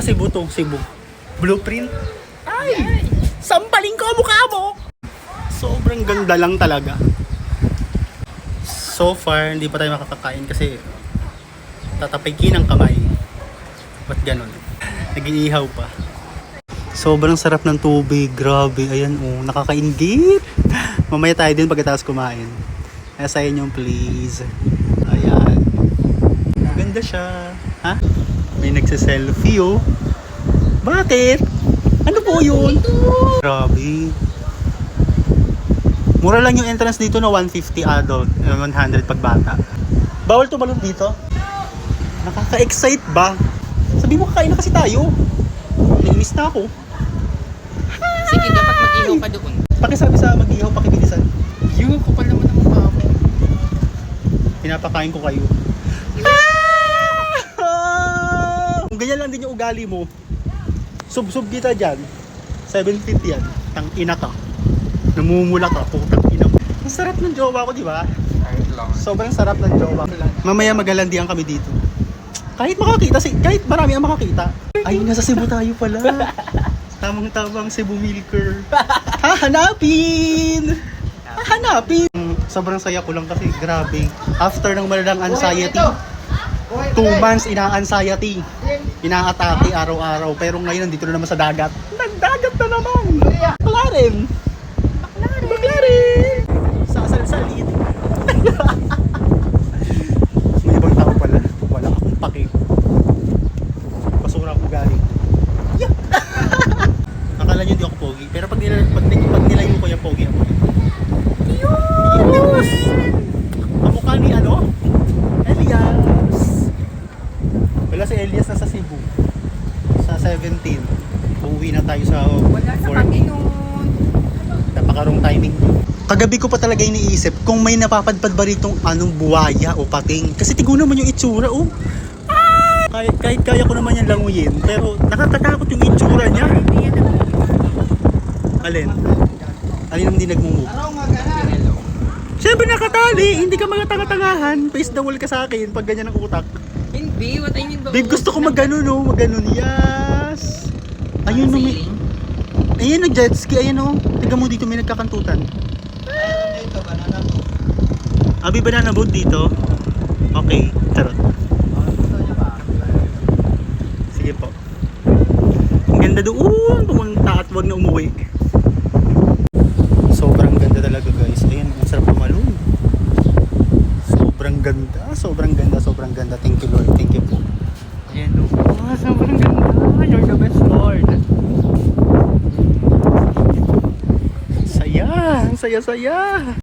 Nasa Cebu to, Cebu. Blueprint. Ay! Sampaling ko mukha mo! Sobrang ganda lang talaga. So far, hindi pa tayo makakakain kasi tatapikin ang kamay. Ba't ganun? Nag-iihaw pa. Sobrang sarap ng tubig. Grabe. Ayan oh, nakakaingit. Mamaya tayo din pagkatapos kumain. Asayin yung please. Ayan. Maganda siya. Ha? May nagsiselfie oh. Bakit? Ano po yun? Grabe. Mura lang yung entrance dito na 150 adult, 100 pag bata. Bawal tumalon dito? Nakaka-excite ba? Sabi mo kakain na kasi tayo. Nainis na ako. Sige, dapat mag-ihaw pa doon. Pakisabi sa mag-ihaw, pakibilisan. Yung ko pa naman ang mukha mo. Pinapakain ko kayo. Kung ganyan lang din yung ugali mo, sub-sub kita dyan. 750 yan. Tang ina ka. Namumula ka. Putang ina mo. Ang sarap ng jowa ko, di ba? Sobrang sarap ng jowa ko. Mamaya maghalandian kami dito. Kahit makakita, kahit marami ang makakita. Ay, nasa Cebu tayo pala. Tamang-tamang Cebu Milker. Hahanapin! Hahanapin! Sobrang saya ko lang kasi grabe. After ng malalang anxiety, 2 months ina-anxiety. Ina-atake araw-araw. Pero ngayon nandito na naman sa dagat. Nagdagat na naman! McLaren! McLaren! Sasal-salit. May ibang tao pala. Wala akong pake. Basura ako galing. Yeah. Akala nyo di ako pogi. Pero pag nilayo ko yung pogi ako. Yes! Kamukha ni ano? Elias. Wala si Elias na sa Cebu. Sa 17. Uuwi na tayo sa Wala sa kami noon. Napakarong timing. Kagabi ko pa talaga iniisip kung may napapadpad ba ritong anong buwaya o pating. Kasi tignan naman yung itsura oh. Kahit kaya ko naman yan languyin. Pero nakakatakot yung itsura niya. Alin? Alin naman di nagmumove? Siyempre nakatali. Hindi ka mga-tanga-tangahan. Face the wall ka sa akin pag ganyan ang utak. Hindi, what I mean ba? Babe, gusto ko mag-ganon oh. Mag-ganon. Yes. Ayun no, may... Ayan, nag-jet ski. Ayan o. Tignan mo dito, may nagkakantutan. Abi, banana boat dito. Okay, charot. Sige po. Ang ganda doon. Pumunta at wag na umuwi. Sobrang ganda talaga guys. Ayan, ang sarap pumalun. Sobrang ganda. Sobrang ganda. Sobrang ganda. Thank you Lord. Thank you po. Ayan o. Oh, sobrang ganda. You're the best Lord. Saya, saya-saya.